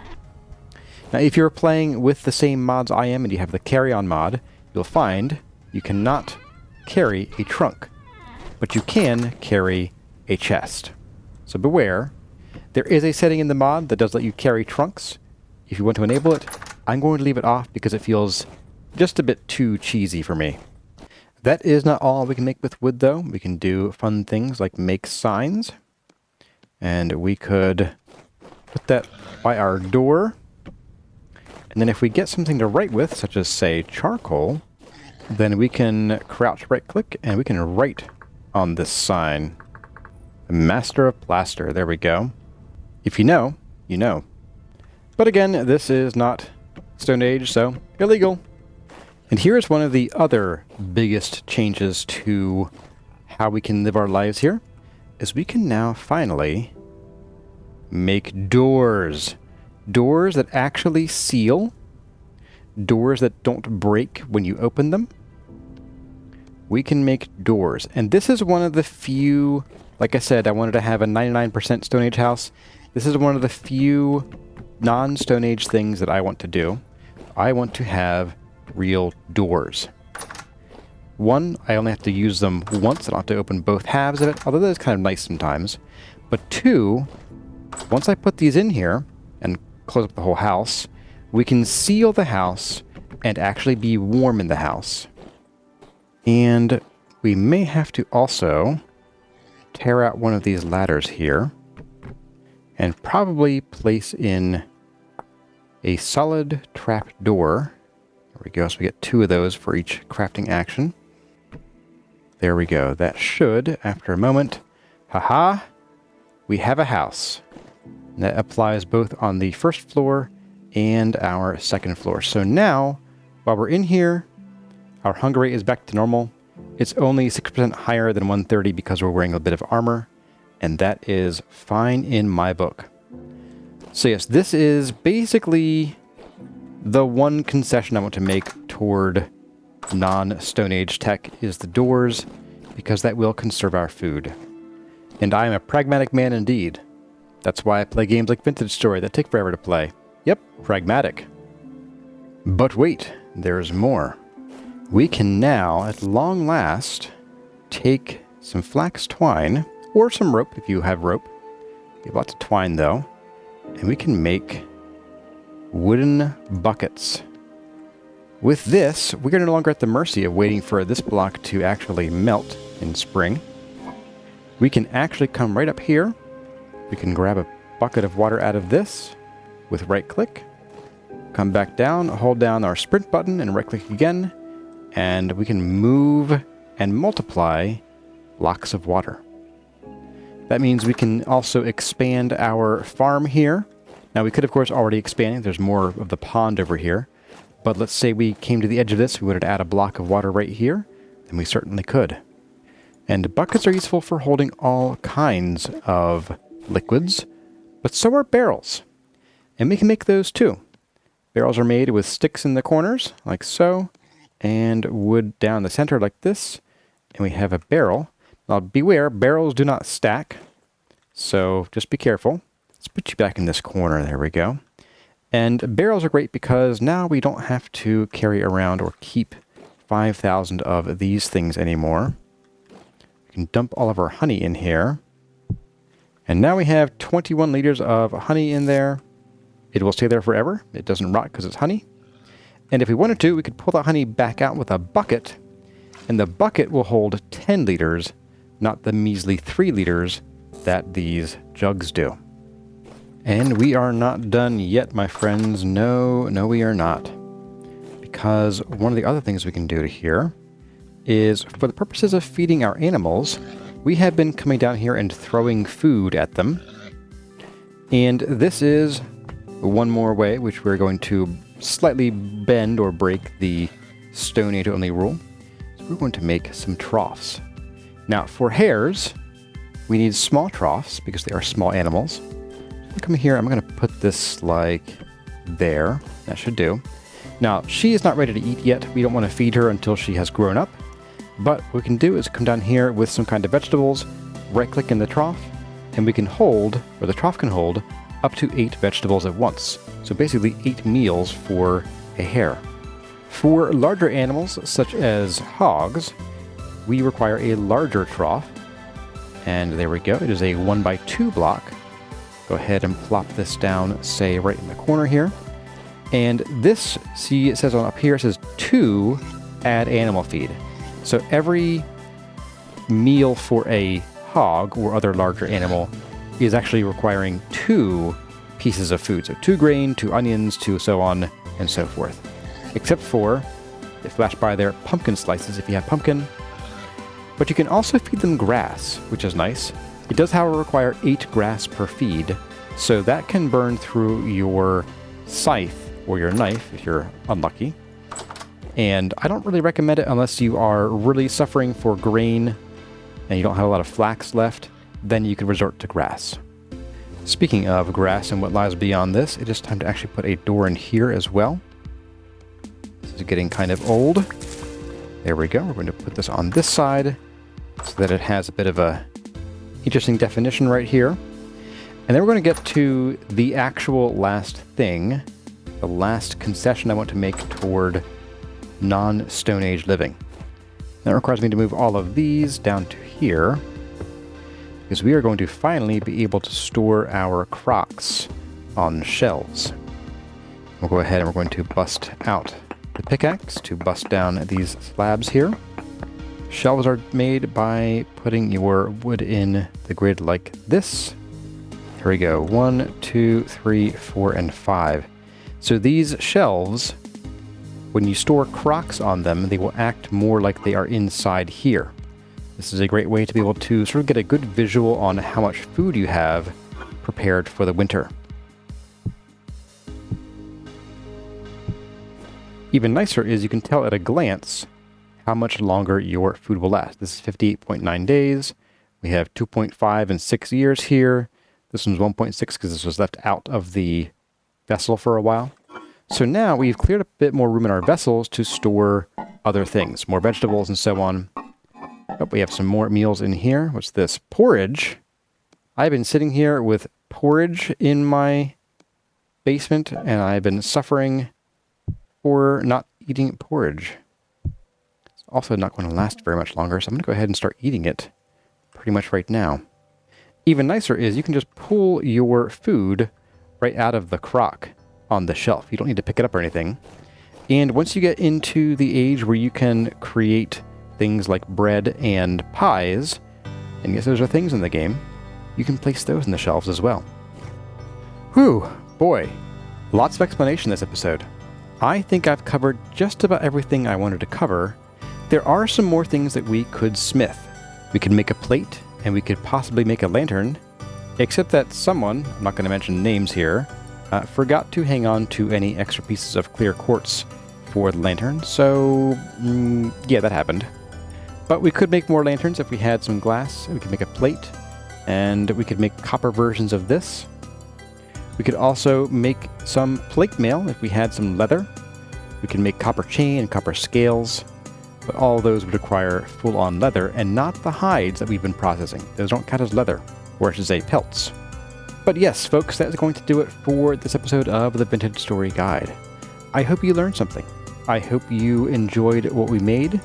Now, if you're playing with the same mods I am and you have the carry-on mod, you'll find you cannot carry a trunk, but you can carry a chest. So beware. There is a setting in the mod that does let you carry trunks. If you want to enable it, I'm going to leave it off because it feels just a bit too cheesy for me. That is not all we can make with wood, though. We can do fun things like make signs. And we could put that by our door. And then if we get something to write with, such as, say, charcoal, then we can crouch right-click and we can write on this sign. Master of Plaster. There we go. If you know, you know. But again, this is not Stone Age, so illegal. And here's one of the other biggest changes to how we can live our lives here, is we can now finally make doors. Doors that actually seal. Doors that don't break when you open them. We can make doors. And this is one of the few, like I said, I wanted to have a 99% Stone Age house. This is one of the few non-Stone Age things that I want to do. I want to have real doors. One, I only have to use them once. I don't have to open both halves of it, although that is kind of nice sometimes. But 2, once I put these in here and close up the whole house, we can seal the house and actually be warm in the house. And we may have to also tear out one of these ladders here and probably place in a solid trap door. There we go. So we get 2 of those for each crafting action. There we go. That should, after a moment, haha, we have a house. And that applies both on the first floor and our second floor. So now, while we're in here, our hunger rate is back to normal. It's only 6% higher than 130 because we're wearing a bit of armor, and that is fine in my book. So yes, this is basically the one concession I want to make toward non-Stone Age tech is the doors, because that will conserve our food. And I am a pragmatic man indeed. That's why I play games like Vintage Story that take forever to play. Yep, pragmatic. But wait, there's more. We can now, at long last, take some flax twine, or some rope if you have rope. We have lots of twine though. And we can make wooden buckets. With this, we're no longer at the mercy of waiting for this block to actually melt in spring. We can actually come right up here. We can grab a bucket of water out of this with right click. Come back down, hold down our sprint button and right click again. And we can move and multiply blocks of water. That means we can also expand our farm here. Now we could of course already expand it. There's more of the pond over here. But let's say we came to the edge of this, we would add a block of water right here. Then we certainly could. And buckets are useful for holding all kinds of liquids, but so are barrels. And we can make those too. Barrels are made with sticks in the corners, like so, and wood down the center like this. And we have a barrel. Now beware, barrels do not stack, so just be careful. Let's put you back in this corner, there we go. And barrels are great because now we don't have to carry around or keep 5,000 of these things anymore. We can dump all of our honey in here. And now we have 21 liters of honey in there. It will stay there forever. It doesn't rot because it's honey. And if we wanted to, we could pull that honey back out with a bucket. And the bucket will hold 10 liters, not the measly 3 liters that these jugs do. And we are not done yet, my friends. No, we are not. Because one of the other things we can do here is, for the purposes of feeding our animals, we have been coming down here and throwing food at them. And this is one more way, which we're going to slightly bend or break the Stone Age only rule. So we're going to make some troughs. Now, for hares, we need small troughs because they are small animals. Come here, I'm going to put this like there. That should do. Now, she is not ready to eat yet. We don't want to feed her until she has grown up. But what we can do is come down here with some kind of vegetables, right-click in the trough, and we can hold, or the trough can hold, up to 8 vegetables at once. So basically 8 meals for a hare. For larger animals, such as hogs, we require a larger trough. And there we go. It is a 1x2 block. Go ahead and plop this down, say, right in the corner here. And this, see, it says on up here, it says 2 add animal feed. So every meal for a hog or other larger animal is actually requiring 2 pieces of food. So 2 grain, 2 onions, 2 so on and so forth. Except for, they flash by there, pumpkin slices if you have pumpkin. But you can also feed them grass, which is nice. It does, however, require 8 grass per feed, so that can burn through your scythe or your knife if you're unlucky. And I don't really recommend it unless you are really suffering for grain and you don't have a lot of flax left, then you can resort to grass. Speaking of grass and what lies beyond this, it is time to actually put a door in here as well. This is getting kind of old. There we go. We're going to put this on this side so that it has a bit of a interesting definition right here. And then we're going to get to the actual last thing, the last concession I want to make toward non-Stone Age living. That requires me to move all of these down to here, because we are going to finally be able to store our crocs on shelves. We'll go ahead and we're going to bust out the pickaxe to bust down these slabs here. Shelves are made by putting your wood in the grid like this. Here we go. 1, 2, 3, 4, and 5. So these shelves, when you store crocks on them, they will act more like they are inside here. This is a great way to be able to sort of get a good visual on how much food you have prepared for the winter. Even nicer is you can tell at a glance how much longer your food will last. This is 58.9 days. We have 2.5 and 6 years here. This one's 1.6 because this was left out of the vessel for a while. So now we've cleared a bit more room in our vessels to store other things, more vegetables and so on. Oh, we have some more meals in here. What's this? Porridge. I've been sitting here with porridge in my basement, and I've been suffering for not eating porridge. It's also not going to last very much longer, so I'm going to go ahead and start eating it pretty much right now. Even nicer is you can just pull your food right out of the crock on the shelf. You don't need to pick it up or anything. And once you get into the age where you can create things like bread and pies, and yes, those are things in the game, you can place those in the shelves as well. Whew, boy, lots of explanation this episode. I think I've covered just about everything I wanted to cover. There are some more things that we could smith. We could make a plate, and we could possibly make a lantern, except that someone, I'm not going to mention names here, forgot to hang on to any extra pieces of clear quartz for the lantern, so yeah, that happened. But we could make more lanterns if we had some glass. We could make a plate, and we could make copper versions of this. We could also make some plate mail if we had some leather. We can make copper chain and copper scales, but all those would require full-on leather and not the hides that we've been processing. Those don't count as leather, or I should say pelts. But yes, folks, that is going to do it for this episode of the Vintage Story Guide. I hope you learned something. I hope you enjoyed what we made,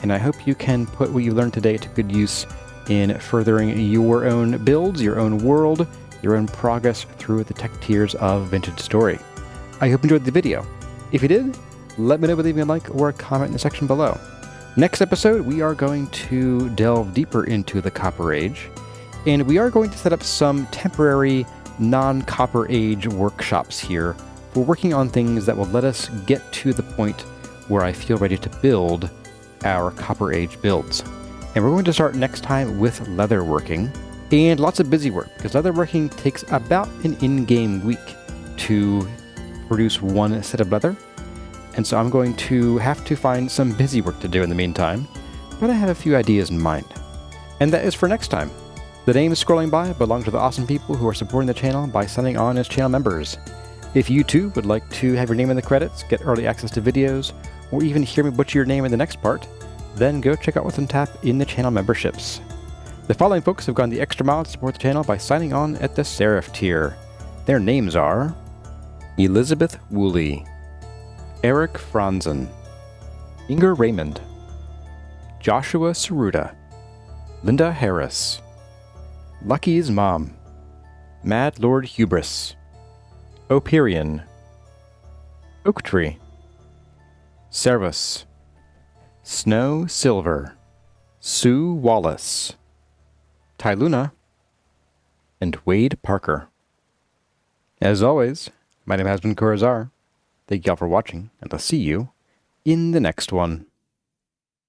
and I hope you can put what you learned today to good use in furthering your own builds, your own world, your own progress through the tech tiers of Vintage Story. I hope you enjoyed the video. If you did, let me know by leaving a like or a comment in the section below. Next episode, we are going to delve deeper into the Copper Age, and we are going to set up some temporary non-Copper Age workshops here for working on things that will let us get to the point where I feel ready to build our Copper Age builds. And we're going to start next time with leatherworking, and lots of busy work, because leatherworking takes about an in-game week to produce one set of leather. And so I'm going to have to find some busy work to do in the meantime, but I have a few ideas in mind. And that is for next time. The names scrolling by belong to the awesome people who are supporting the channel by signing on as channel members. If you too would like to have your name in the credits, get early access to videos, or even hear me butcher your name in the next part, then go check out what's on tap in the channel memberships. The following folks have gone the extra mile to support the channel by signing on at the Seraph tier. Their names are Elizabeth Woolley, Eric Franzen, Inger Raymond, Joshua Saruda, Linda Harris, Lucky's Mom, Mad Lord Hubris, Operion, Oak Tree, Servus, Snow Silver, Sue Wallace, Tyluna, and Wade Parker. As always, my name has been Kurazar. Thank you all for watching, and I'll see you in the next one.